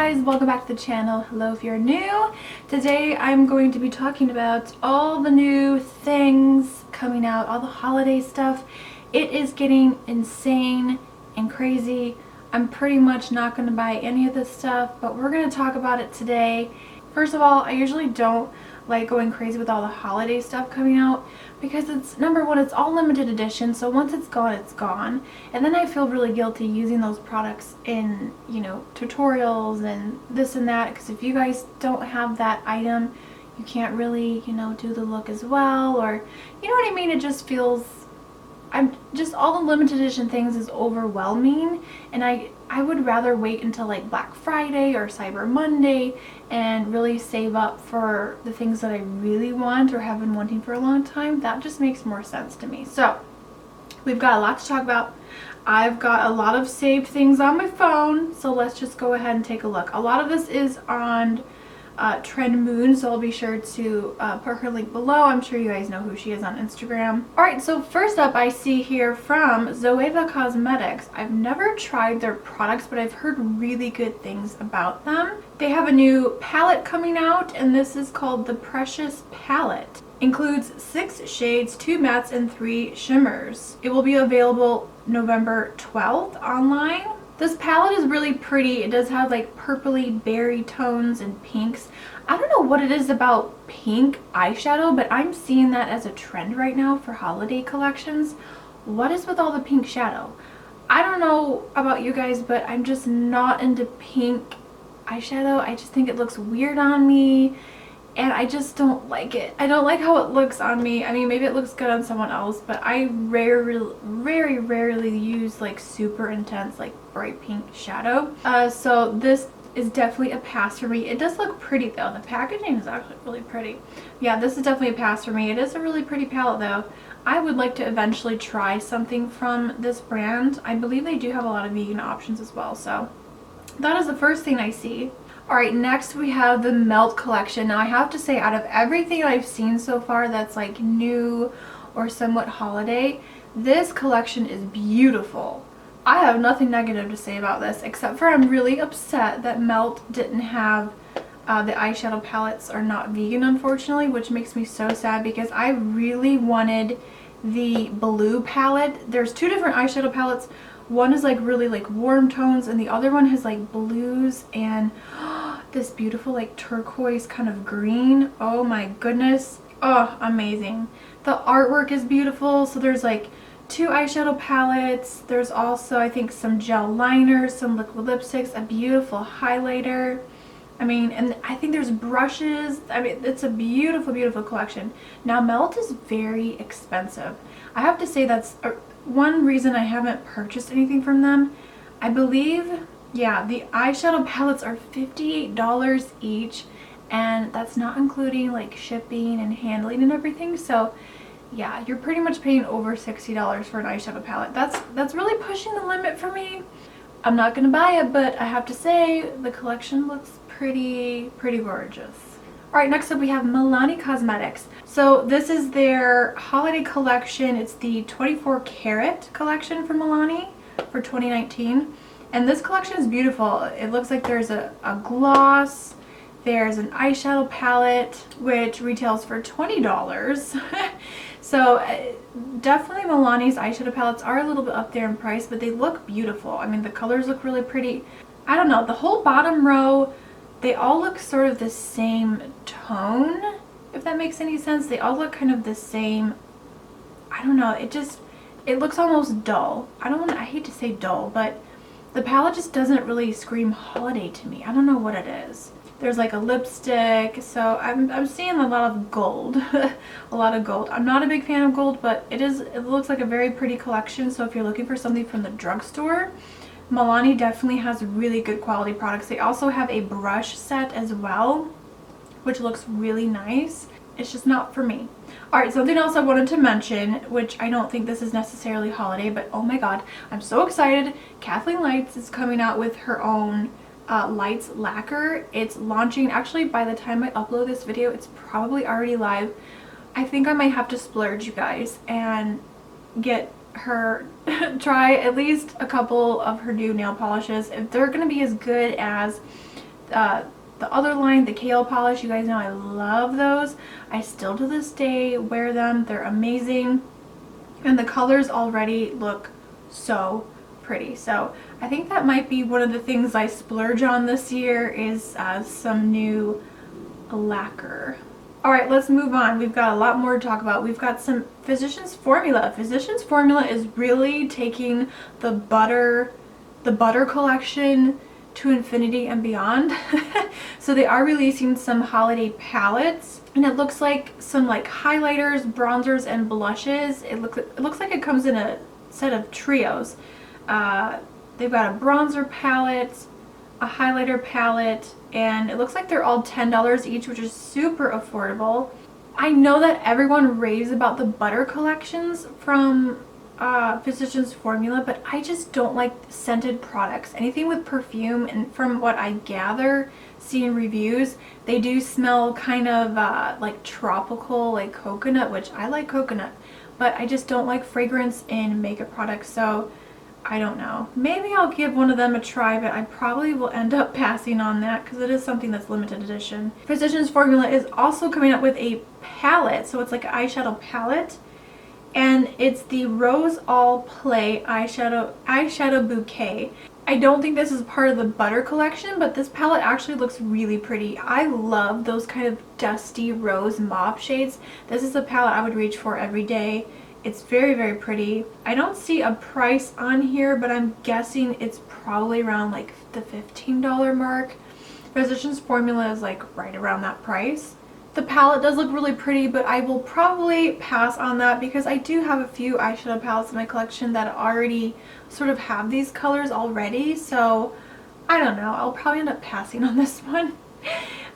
guys, welcome back to the channel. Hello if you're new. Today I'm going to be talking about all the new things coming out, all the holiday stuff. It is getting insane and crazy. I'm pretty much not going to buy any of this stuff, but we're going to talk about it today. First of all, I usually don't like going crazy with all the holiday stuff coming out because it's, number one, it's all limited edition, so once it's gone, it's gone. And then I feel really guilty using those products in, you know, tutorials and this and that, because if you guys don't have that item, you can't really, you know, do the look as well, or, you know what I mean? It just feels, all the limited edition things is overwhelming, and I would rather wait until like Black Friday or Cyber Monday and really save up for the things that I really want or have been wanting for a long time. That just makes more sense to me. So we've got a lot to talk about. I've got a lot of saved things on my phone, so let's just go ahead and take a look. A lot of this is on Trend Moon, so I'll be sure to put her link below. I'm sure you guys know who she is on Instagram. Alright, so first up I see here from Zoeva Cosmetics. I've never tried their products, but I've heard really good things about them. They have a new palette coming out, and this is called the Precious Palette. Includes 6 shades, 2 mattes, and 3 shimmers. It will be available November 12th online. This palette is really pretty. It does have like purpley berry tones and pinks. I don't know what it is about pink eyeshadow, but I'm seeing that as a trend right now for holiday collections. What is with all the pink shadow? I don't know about you guys, but I'm just not into pink eyeshadow. I just think it looks weird on me, and I just don't like it. I don't like how it looks on me. I mean, maybe it looks good on someone else, but I very rarely use like super intense, like bright pink shadow. So this is definitely a pass for me. It does look pretty though. The packaging is actually really pretty. Yeah, this is definitely a pass for me. It is a really pretty palette though. I would like to eventually try something from this brand. I believe they do have a lot of vegan options as well, so that is the first thing I see. Alright, next we have the Melt collection. Now I have to say, out of everything I've seen so far that's like new or somewhat holiday, this collection is beautiful. I have nothing negative to say about this, except for I'm really upset that Melt didn't have the eyeshadow palettes are not vegan, unfortunately, which makes me so sad because I really wanted the blue palette. There's 2 different eyeshadow palettes. One is like really like warm tones, and the other one has like blues and this beautiful like turquoise kind of green. Oh my goodness. Oh, amazing. The artwork is beautiful. So there's like 2 eyeshadow palettes. There's also, I think, some gel liners, some liquid lipsticks, a beautiful highlighter. I mean, and I think there's brushes. I mean, it's a beautiful collection. Now, Melt is very expensive. I have to say that's one reason I haven't purchased anything from them. I believe, yeah, the eyeshadow palettes are $58 each, and that's not including like shipping and handling and everything. So yeah, you're pretty much paying over $60 for an eyeshadow palette. That's really pushing the limit for me. I'm not gonna buy it, but I have to say the collection looks pretty gorgeous. Alright, next up we have Milani Cosmetics. So this is their holiday collection. It's the 24 karat collection from Milani for 2019. And this collection is beautiful. It looks like there's a gloss, there's an eyeshadow palette, which retails for $20. So definitely Milani's eyeshadow palettes are a little bit up there in price, but they look beautiful. I mean, the colors look really pretty. I don't know, the whole bottom row, they all look sort of the same tone, if that makes any sense. They all look kind of the same. I don't know, it looks almost dull. I hate to say dull, but the palette just doesn't really scream holiday to me. I don't know what it is. There's like a lipstick, so I'm seeing a lot of gold. A lot of gold. I'm not a big fan of gold, but it looks like a very pretty collection. So if you're looking for something from the drugstore, Milani definitely has really good quality products. They also have a brush set as well, which looks really nice. It's just not for me. Alright, something else I wanted to mention, which I don't think this is necessarily holiday, but oh my god, I'm so excited. Kathleen Lights is coming out with her own Lights lacquer. It's launching, actually by the time I upload this video, it's probably already live. I think I might have to splurge, you guys, and get her try at least a couple of her new nail polishes. If they're going to be as good as the other line, the kale polish. You guys know I love those. I still to this day wear them. They're amazing. And the colors already look so pretty. So I think that might be one of the things I splurge on this year is some new lacquer. Alright, let's move on. We've got a lot more to talk about. We've got some Physicians Formula. Physicians Formula is really taking the butter collection to infinity and beyond. So they are releasing some holiday palettes, and it looks like some like highlighters, bronzers, and blushes. It looks like it comes in a set of trios. They've got a bronzer palette, a highlighter palette, and it looks like they're all $10 each, which is super affordable. I know that everyone raves about the butter collections from Physicians Formula, but I just don't like scented products. Anything with perfume, and from what I gather, seeing reviews, they do smell kind of like tropical, like coconut, which I like coconut, but I just don't like fragrance in makeup products. So I don't know. Maybe I'll give one of them a try, but I probably will end up passing on that because it is something that's limited edition. Physicians Formula is also coming up with a palette, so it's like an eyeshadow palette, and it's the Rose All Play eyeshadow bouquet. I don't think this is part of the butter collection, but this palette actually looks really pretty. I love those kind of dusty rose mauve shades. This is a palette I would reach for every day. It's very, very pretty. I don't see a price on here, but I'm guessing it's probably around like the $15 mark. Physicians Formula is like right around that price. The palette does look really pretty, but I will probably pass on that because I do have a few eyeshadow palettes in my collection that already sort of have these colors already. So I don't know. I'll probably end up passing on this one.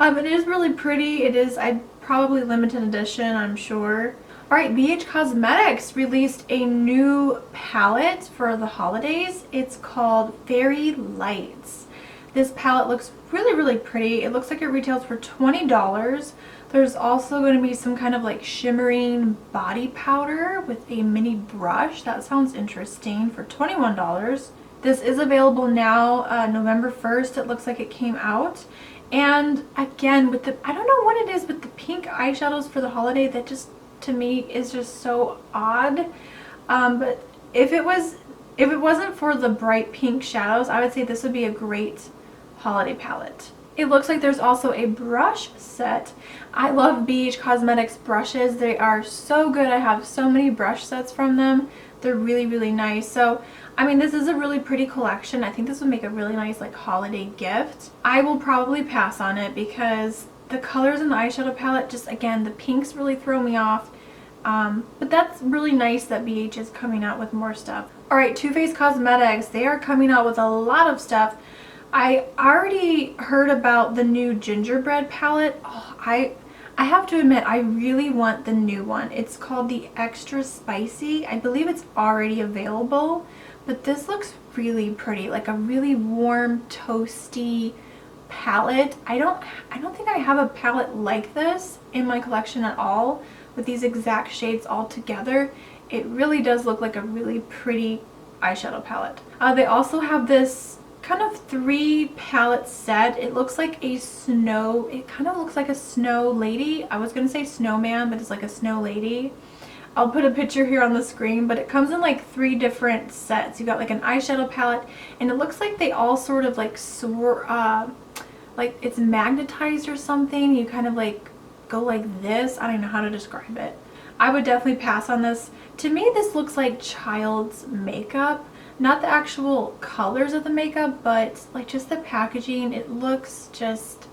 It is really pretty. It is probably limited edition, I'm sure. Alright, BH Cosmetics released a new palette for the holidays. It's called Fairy Lights. This palette looks really, really pretty. It looks like it retails for $20. There's also going to be some kind of like shimmering body powder with a mini brush. That sounds interesting, for $21. This is available now, November 1st. It looks like it came out. And again, with the, I don't know what it is with the pink eyeshadows for the holiday that just, to me, is just so odd. But if it wasn't for the bright pink shadows, I would say this would be a great holiday palette. It looks like there's also a brush set. I love BH Cosmetics brushes. They are so good. I have so many brush sets from them. They're really, really nice. So, I mean, this is a really pretty collection. I think this would make a really nice like holiday gift. I will probably pass on it because the colors in the eyeshadow palette, just again, the pinks really throw me off. But that's really nice that BH is coming out with more stuff. Alright, Too Faced Cosmetics, they are coming out with a lot of stuff. I already heard about the new gingerbread palette. Oh, I have to admit, I really want the new one. It's called the Extra Spicy. I believe it's already available, but this looks really pretty, like a really warm, toasty palette. I don't think I have a palette like this in my collection at all, with these exact shades all together. It really does look like a really pretty eyeshadow palette. They also have this kind of 3 palette set. It looks like a snow, it kind of looks like a snow lady. I was gonna say snowman, but it's like a snow lady. I'll put a picture here on the screen, but it comes in like 3 different sets. You've got like an eyeshadow palette, and it looks like they all sort of like like it's magnetized or something. You kind of like go like this. I don't know how to describe it. I would definitely pass on this. To me, this looks like child's makeup. Not the actual colors of the makeup, but like just the packaging. It looks just,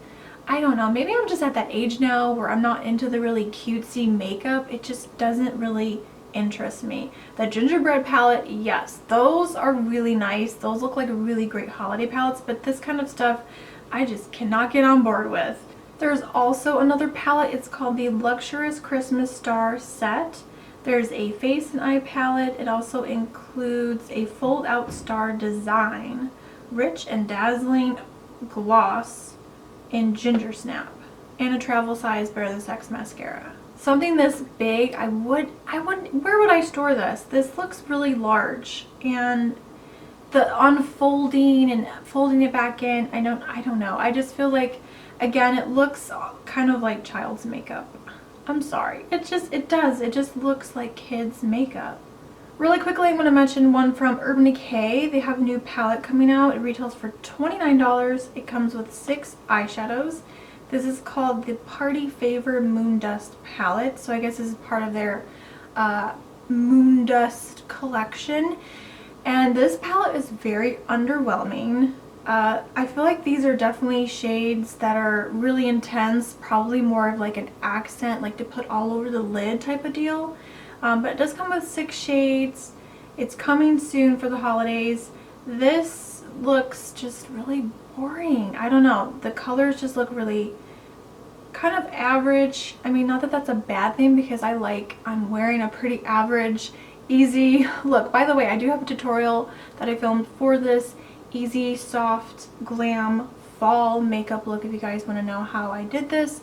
I don't know, maybe I'm just at that age now where I'm not into the really cutesy makeup. It just doesn't really interest me. The gingerbread palette, yes, those are really nice. Those look like really great holiday palettes, but this kind of stuff I just cannot get on board with. There's also another palette. It's called the Luxurious Christmas Star Set. There's a face and eye palette. It also includes a fold-out star design, rich and dazzling gloss in Ginger Snap, and a travel size Bare the Sex mascara. Something this big, where would I store this? This looks really large, and the unfolding and folding it back in, I don't know. I just feel like, again, it looks kind of like child's makeup. I'm sorry. It just looks like kids' makeup. Really quickly, I'm going to mention one from Urban Decay. They have a new palette coming out. It retails for $29. It comes with 6 eyeshadows. This is called the Party Favor Moon Dust palette. So I guess this is part of their Moon Dust collection. And this palette is very underwhelming. I feel like these are definitely shades that are really intense, probably more of like an accent, like to put all over the lid type of deal. But it does come with 6 shades. It's coming soon for the holidays. This looks just really boring. I don't know. The colors just look really kind of average. I mean, not that that's a bad thing because I'm wearing a pretty average, easy look. By the way, I do have a tutorial that I filmed for this easy, soft, glam, fall makeup look if you guys want to know how I did this.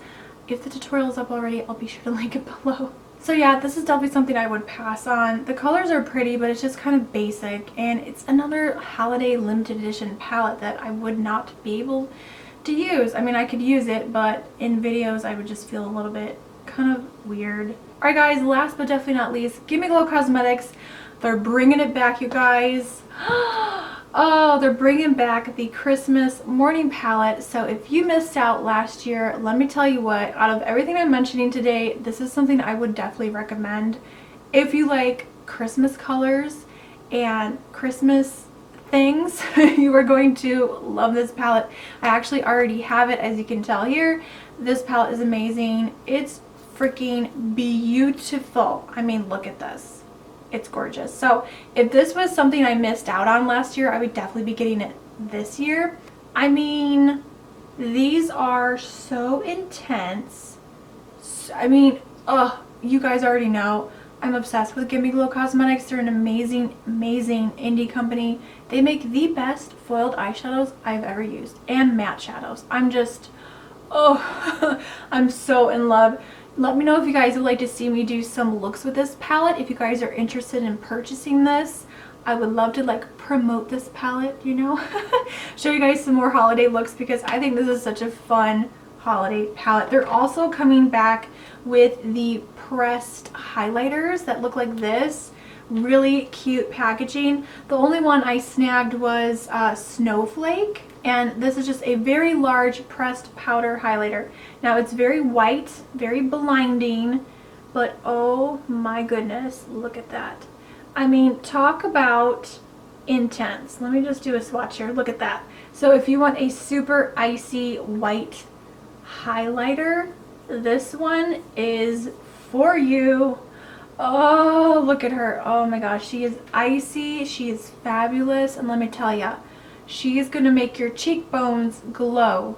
If the tutorial is up already, I'll be sure to link it below. So yeah, this is definitely something I would pass on. The colors are pretty, but it's just kind of basic, and it's another holiday limited edition palette that I would not be able to use. I mean, I could use it, but in videos I would just feel a little bit kind of weird. Alright guys, last but definitely not least, Zoeva Cosmetics. They're bringing it back, you guys. Oh, they're bringing back the Christmas morning palette. So if you missed out last year, let me tell you what, out of everything I'm mentioning today, this is something I would definitely recommend. If you like Christmas colors and Christmas things, you are going to love this palette. I actually already have it, as you can tell here. This palette is amazing. It's freaking beautiful. I mean, look at this. It's gorgeous. So if this was something I missed out on last year, I would definitely be getting it this year. I mean, these are so intense. I mean, you guys already know I'm obsessed with Zoeva Cosmetics. They're an amazing, amazing indie company. They make the best foiled eyeshadows I've ever used, and matte shadows. I'm just, I'm so in love. Let me know if you guys would like to see me do some looks with this palette. If you guys are interested in purchasing this, I would love to like promote this palette, you know. Show you guys some more holiday looks because I think this is such a fun holiday palette. They're also coming back with the pressed highlighters that look like this. Really cute packaging. The only one I snagged was Snowflake, and this is just a very large pressed powder highlighter. Now it's very white, very blinding, but oh my goodness, look at that. I mean, talk about intense. Let me just do a swatch here. Look at that. So if you want a super icy white highlighter, this one is for you. Oh, look at her. Oh my gosh, she is icy. She is fabulous. And let me tell ya, she is going to make your cheekbones glow.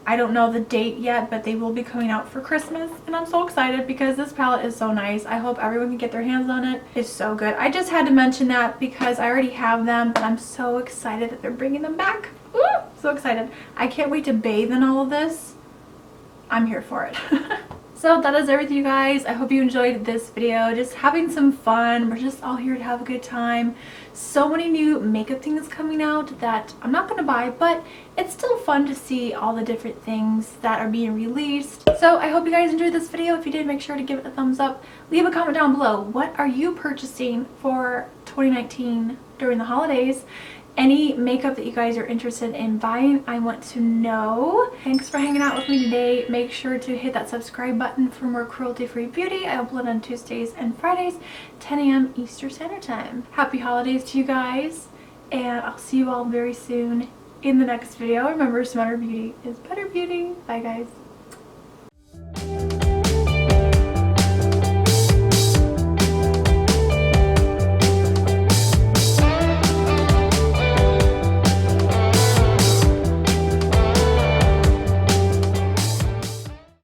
I don't know the date yet, but they will be coming out for Christmas. And I'm so excited because this palette is so nice. I hope everyone can get their hands on it. It's so good. I just had to mention that because I already have them, but I'm so excited that they're bringing them back. Woo! So excited. I can't wait to bathe in all of this. I'm here for it. So that is everything, you guys. I hope you enjoyed this video. Just having some fun. We're just all here to have a good time. So many new makeup things coming out that I'm not going to buy, but it's still fun to see all the different things that are being released. So I hope you guys enjoyed this video. If you did, make sure to give it a thumbs up. Leave a comment down below. What are you purchasing for 2019 during the holidays? Any makeup that you guys are interested in buying, I want to know. Thanks for hanging out with me today. Make sure to hit that subscribe button for more cruelty-free beauty. I upload on Tuesdays and Fridays, 10 a.m. Eastern Standard Time. Happy holidays to you guys, and I'll see you all very soon in the next video. Remember, smarter beauty is better beauty. Bye, guys.